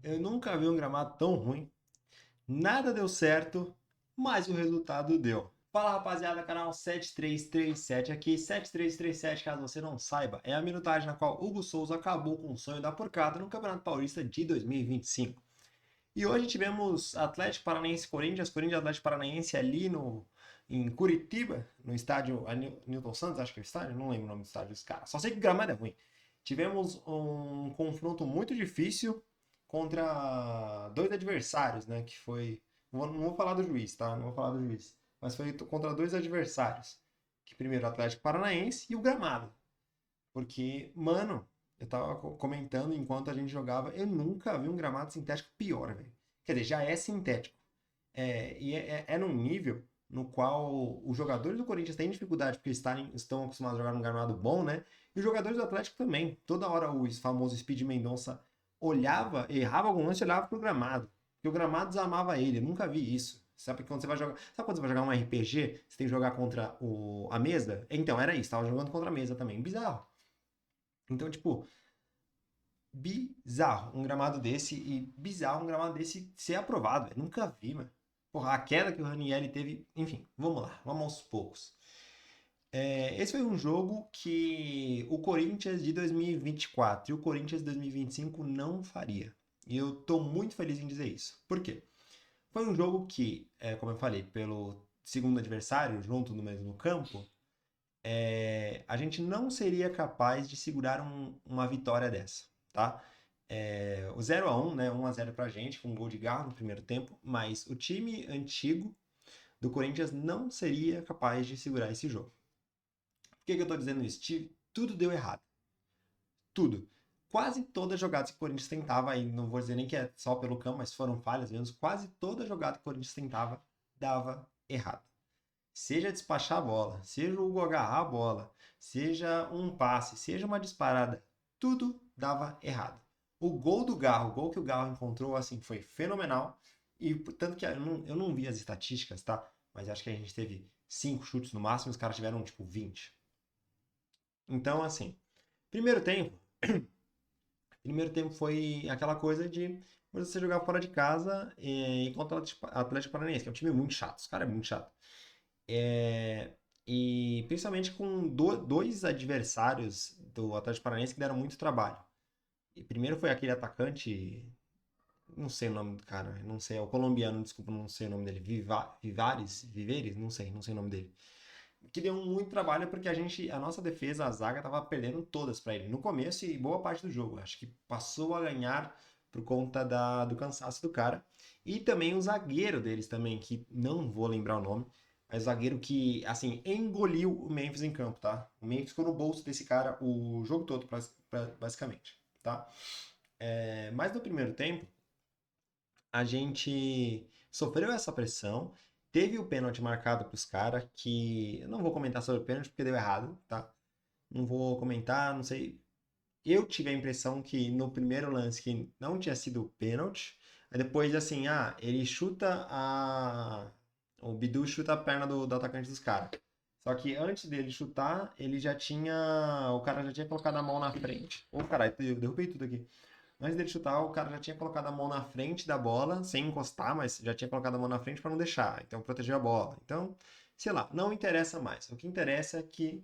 Eu nunca vi um gramado tão ruim. Nada deu certo, mas o resultado deu. Fala rapaziada, canal 7337 aqui. 7337, caso você não saiba, é a minutagem na qual Hugo Souza acabou com o sonho da porcada no Campeonato Paulista de 2025. E hoje tivemos Atlético Paranaense Corinthians, Corinthians Atlético Paranaense ali em Curitiba, no estádio Newton Santos, acho que é o estádio, não lembro o nome do estádio dos caras. Só sei que o gramado é ruim. Tivemos um confronto muito difícil contra dois adversários, né? Que foi. Não vou falar do juiz, tá? Não vou falar do juiz. Mas foi contra dois adversários. Que primeiro o Atlético Paranaense e o gramado. Porque, mano, eu tava comentando enquanto a gente jogava, eu nunca vi um gramado sintético pior, velho. Quer dizer, já é sintético. E é num nível no qual os jogadores do Corinthians têm dificuldade porque estão acostumados a jogar num gramado bom, né? E os jogadores do Atlético também. Toda hora o famoso Speed Mendonça olhava, errava algum lance e olhava pro gramado. Porque o gramado desamava ele. Eu nunca vi isso. Sabe quando você vai jogar. Sabe quando você vai jogar um RPG? Você tem que jogar contra a mesa? Então, era isso, tava jogando contra a mesa também. Bizarro. Então, tipo, bizarro um gramado desse e bizarro um gramado desse ser aprovado. Eu nunca vi, mano. Porra, a queda que o Ranieri teve. Enfim, vamos lá, vamos aos poucos. Esse foi um jogo que o Corinthians de 2024 e o Corinthians de 2025 não faria. E eu tô muito feliz em dizer isso. Por quê? Foi um jogo que, como eu falei, pelo segundo adversário, junto no mesmo campo, a gente não seria capaz de segurar uma vitória dessa, tá? O 0-1, né? 1-0 pra gente, com um gol de Garro no primeiro tempo, mas o time antigo do Corinthians não seria capaz de segurar esse jogo. Por que eu tô dizendo isso? Tudo deu errado. Tudo. Quase todas as jogadas que o Corinthians tentava, aí não vou dizer nem que é só pelo campo, mas foram falhas mesmo, quase toda jogada que o Corinthians tentava dava errado. Seja despachar a bola, seja o Hugo agarrar a bola, seja um passe, seja uma disparada, tudo dava errado. O gol do Garro, o gol que o Garro encontrou, assim, foi fenomenal. E tanto que eu não vi as estatísticas, tá? Mas acho que a gente teve 5 chutes no máximo, os caras tiveram tipo 20. Então, assim, primeiro tempo, primeiro tempo foi aquela coisa de você jogar fora de casa e contra o Atlético Paranaense, que é um time muito chato. Os caras é muito chato. É, e principalmente com dois adversários do Atlético Paranaense que deram muito trabalho. E primeiro foi aquele atacante, não sei o nome do cara, não sei, é o colombiano, desculpa, não sei o nome dele, Viveres, não sei o nome dele. Que deu muito trabalho porque a nossa defesa, a zaga, tava perdendo todas para ele no começo e boa parte do jogo. Acho que passou a ganhar por conta do cansaço do cara. E também o zagueiro deles também, que não vou lembrar o nome, mas o zagueiro que, assim, engoliu o Memphis em campo, tá? O Memphis ficou no bolso desse cara o jogo todo, basicamente, tá? Mas no primeiro tempo, a gente sofreu essa pressão, teve o pênalti marcado para os caras, que eu não vou comentar sobre o pênalti porque deu errado, tá? Não vou comentar, não sei. Eu tive a impressão que no primeiro lance que não tinha sido pênalti, aí depois assim, ele chuta a. O Bidu chuta a perna do atacante dos caras. Só que antes dele chutar, ele já tinha. O cara já tinha colocado a mão na frente. Ô, caralho, eu derrubei tudo aqui. Antes dele chutar, o cara já tinha colocado a mão na frente da bola, sem encostar, mas já tinha colocado a mão na frente para não deixar. Então protegeu a bola. Então, sei lá, não interessa mais. O que interessa é que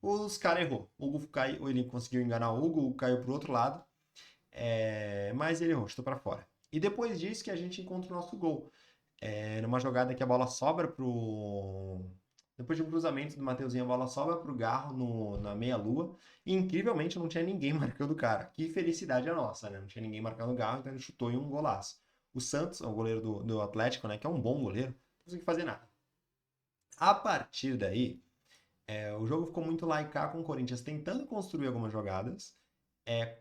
os caras errou. O Hugo caiu, ele conseguiu enganar o Hugo caiu pro outro lado, mas ele errou, chutou para fora. E depois disso que a gente encontra o nosso gol. Numa jogada que a bola sobra pro. Depois de um cruzamento do Mateuzinho, a bola sobra pro Garro na meia-lua. E incrivelmente não tinha ninguém marcando o cara. Que felicidade a nossa, né? Não tinha ninguém marcando o Garro, então ele chutou em um golaço. O Santos, o goleiro do Atlético, né? Que é um bom goleiro, não conseguiu fazer nada. A partir daí, o jogo ficou muito lá e cá com o Corinthians tentando construir algumas jogadas,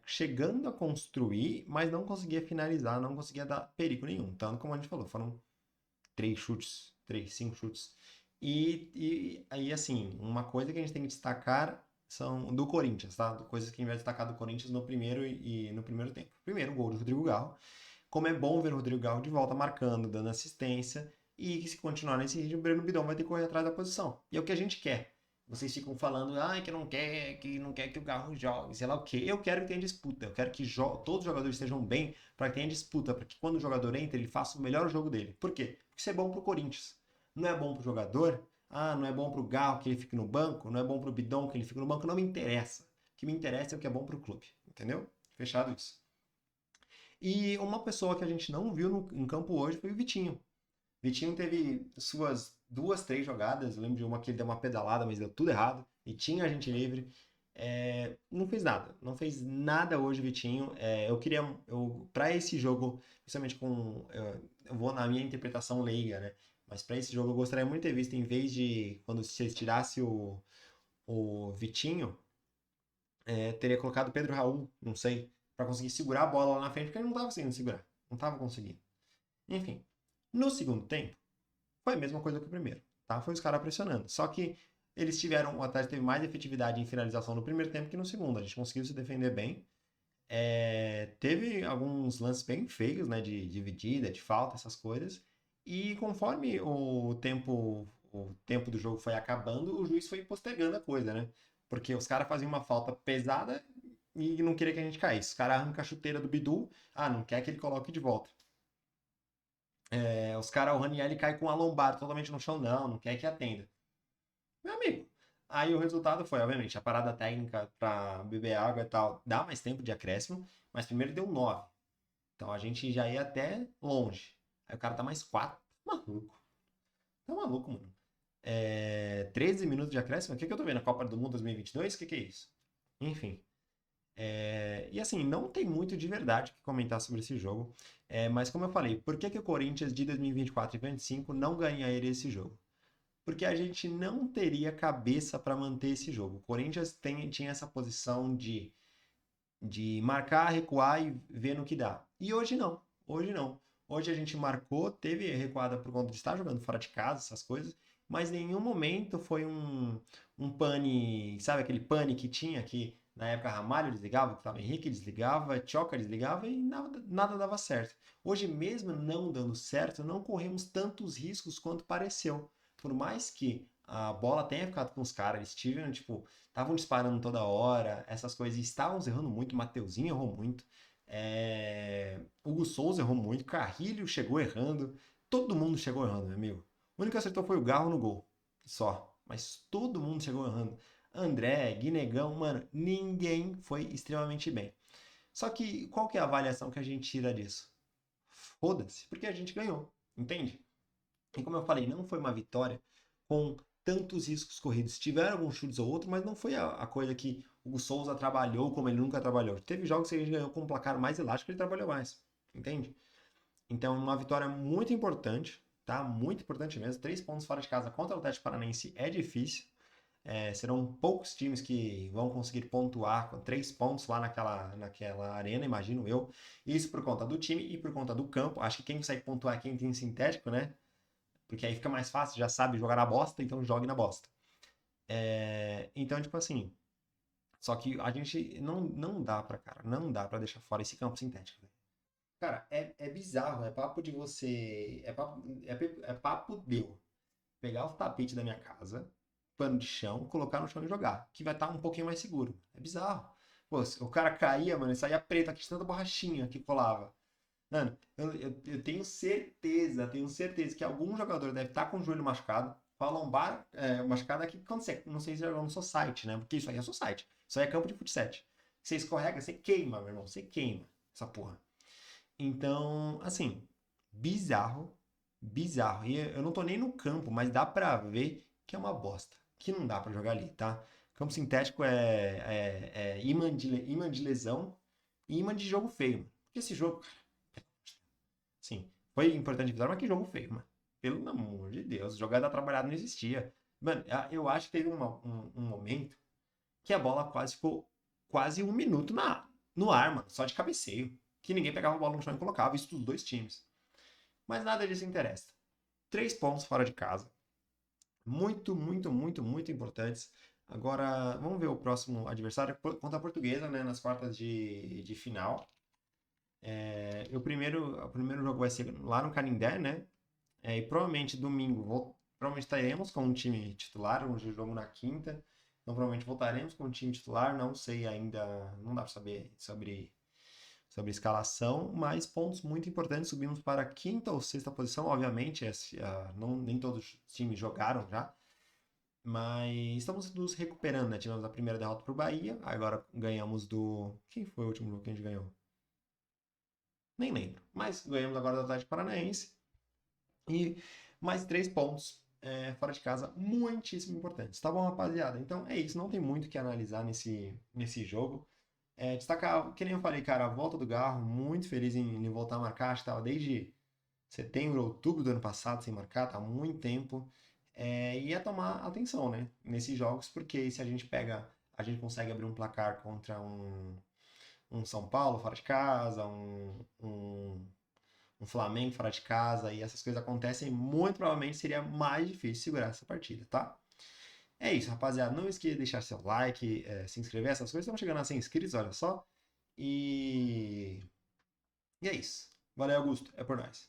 chegando a construir, mas não conseguia finalizar, não conseguia dar perigo nenhum. Tanto como a gente falou, foram 3 chutes, 5 chutes. E aí, assim, uma coisa que a gente tem que destacar são do Corinthians, tá? Coisas que a gente vai destacar do Corinthians no primeiro e no primeiro tempo. Primeiro, o gol do Rodrigo Garro. Como é bom ver o Rodrigo Garro de volta marcando, dando assistência. E que se continuar nesse ritmo, o Breno Bidon vai ter que correr atrás da posição. E é o que a gente quer. Vocês ficam falando, que não quer que o Galo jogue, sei lá o quê. Eu quero que tenha disputa. Eu quero que todos os jogadores estejam bem para que tenha disputa. Para que quando o jogador entra, ele faça o melhor jogo dele. Por quê? Porque isso é bom pro Corinthians. Não é bom pro jogador. Ah, não é bom pro Galo que ele fique no banco. Não é bom pro Bidon que ele fique no banco. Não me interessa. O que me interessa é o que é bom pro clube. Entendeu? Fechado isso. E uma pessoa que a gente não viu em campo hoje foi o Vitinho. Vitinho teve suas duas, três jogadas. Eu lembro de uma que ele deu uma pedalada, mas deu tudo errado. E tinha a gente livre. Não fez nada. Não fez nada hoje, Vitinho. Eu queria. Para esse jogo, principalmente com. Eu vou na minha interpretação leiga, né? Mas para esse jogo eu gostaria muito de ter visto, em vez de quando vocês tirasse o Vitinho, teria colocado o Pedro Raul, não sei, para conseguir segurar a bola lá na frente, porque ele não estava conseguindo segurar. Não estava conseguindo. Enfim. No segundo tempo, foi a mesma coisa que o primeiro, tá? Foi os caras pressionando. Só que eles tiveram, o Atlético teve mais efetividade em finalização no primeiro tempo que no segundo. A gente conseguiu se defender bem. Teve alguns lances bem feios, né? De dividida, de falta, essas coisas. E conforme o tempo do jogo foi acabando, o juiz foi postergando a coisa, né? Porque os caras faziam uma falta pesada e não queria que a gente caísse. Os caras arrancam a chuteira do Bidu, não quer que ele coloque de volta. Os caras, o Raniel cai com a lombar totalmente no chão, não quer que atenda. Meu amigo. Aí o resultado foi, obviamente, a parada técnica pra beber água e tal, dá mais tempo de acréscimo, mas primeiro deu 9. Então a gente já ia até longe. Aí o cara tá mais 4. Maluco. Tá maluco, mano. 13 minutos de acréscimo? O que eu tô vendo? A Copa do Mundo 2022? O que é isso? Enfim. E assim, não tem muito de verdade o que comentar sobre esse jogo. Mas como eu falei, por que o Corinthians de 2024 e 2025 não ganharia esse jogo? Porque a gente não teria cabeça para manter esse jogo. O Corinthians tinha essa posição de marcar, recuar e ver no que dá. E hoje não. Hoje não. Hoje a gente marcou, teve recuada por conta de estar jogando fora de casa, essas coisas, mas em nenhum momento foi um pane, sabe aquele pane que tinha que na época Ramalho desligava, Gustavo Henrique desligava, Tchoca desligava e nada dava certo. Hoje mesmo não dando certo, não corremos tantos riscos quanto pareceu. Por mais que a bola tenha ficado com os caras, eles tiveram, tipo, estavam disparando toda hora, essas coisas, e estavam errando muito, Mateuzinho errou muito, Hugo Souza errou muito, Carrilho chegou errando, todo mundo chegou errando, meu amigo. O único que acertou foi o Garro no gol, só, mas todo mundo chegou errando. André, Guinegão, mano, ninguém foi extremamente bem. Só que qual que é a avaliação que a gente tira disso? Foda-se, porque a gente ganhou, entende? E como eu falei, não foi uma vitória com tantos riscos corridos. Tiveram alguns chutes ou outro, mas não foi a coisa que o Souza trabalhou como ele nunca trabalhou. Teve jogos que ele ganhou com um placar mais elástico, ele trabalhou mais. Entende? Então, uma vitória muito importante, tá? Muito importante mesmo. 3 pontos fora de casa contra o Atlético Paranaense é difícil. Serão poucos times que vão conseguir pontuar com 3 pontos lá naquela arena, imagino eu. Isso por conta do time e por conta do campo. Acho que quem consegue pontuar é quem tem sintético, né? Porque aí fica mais fácil, já sabe jogar na bosta, então jogue na bosta. Então, tipo assim. Só que a gente não dá pra, cara, não dá pra deixar fora esse campo sintético, velho. Cara, é bizarro, é papo de você. É papo de eu pegar o tapete da minha casa, pano de chão, colocar no chão e jogar. Que vai estar um pouquinho mais seguro. É bizarro. Pô, o cara caía, mano, e saía preto aqui de tanta borrachinha que colava. Mano, eu tenho certeza que algum jogador deve estar com o joelho machucado, com a lombar machucada aqui, quando você, não sei se é no society, né? Porque isso aí é society. Isso aí é campo de futsal. Você escorrega, você queima, meu irmão. Você queima essa porra. Então, assim, bizarro, bizarro. E eu não tô nem no campo, mas dá pra ver que é uma bosta. Que não dá pra jogar ali, tá? Campo sintético é imã de lesão e imã de jogo feio. Porque esse jogo, sim, foi importante a vitória, mas que jogo feio, mano. Pelo amor de Deus, jogada trabalhada não existia. Mano, eu acho que teve um momento que a bola quase ficou quase 1 minuto no ar, mano, só de cabeceio. Que ninguém pegava a bola no chão e colocava, isso dos dois times. Mas nada disso interessa. 3 pontos fora de casa. Muito, muito, muito, muito importantes. Agora, vamos ver o próximo adversário contra a Portuguesa, né, nas quartas de final. O primeiro jogo vai ser lá no Canindé, né? E provavelmente domingo provavelmente estaremos com um time titular, um jogo na quinta. Então provavelmente voltaremos com o time titular. Não sei ainda, não dá para saber sobre escalação, mas pontos muito importantes. Subimos para a quinta ou sexta posição. Obviamente, nem todos os times jogaram já, mas estamos nos recuperando, né? Tivemos a primeira derrota para o Bahia, agora ganhamos do. Quem foi o último jogo que a gente ganhou? Nem lembro. Mas ganhamos agora do Atlético Paranaense. E mais 3 pontos fora de casa, muitíssimo importantes. Tá bom, rapaziada? Então é isso. Não tem muito o que analisar nesse jogo. Destacar, que nem eu falei, cara, a volta do Garro, muito feliz em voltar a marcar. Acho que estava desde setembro, outubro do ano passado sem marcar, tá há muito tempo. E é tomar atenção, né, nesses jogos, porque se a gente consegue abrir um placar contra um São Paulo fora de casa, um Flamengo fora de casa, e essas coisas acontecem, muito provavelmente seria mais difícil segurar essa partida, tá? É isso, rapaziada. Não esqueça de deixar seu like, se inscrever, essas coisas. Estamos chegando a 100 inscritos, olha só. E é isso. Valeu, Augusto. É por nós.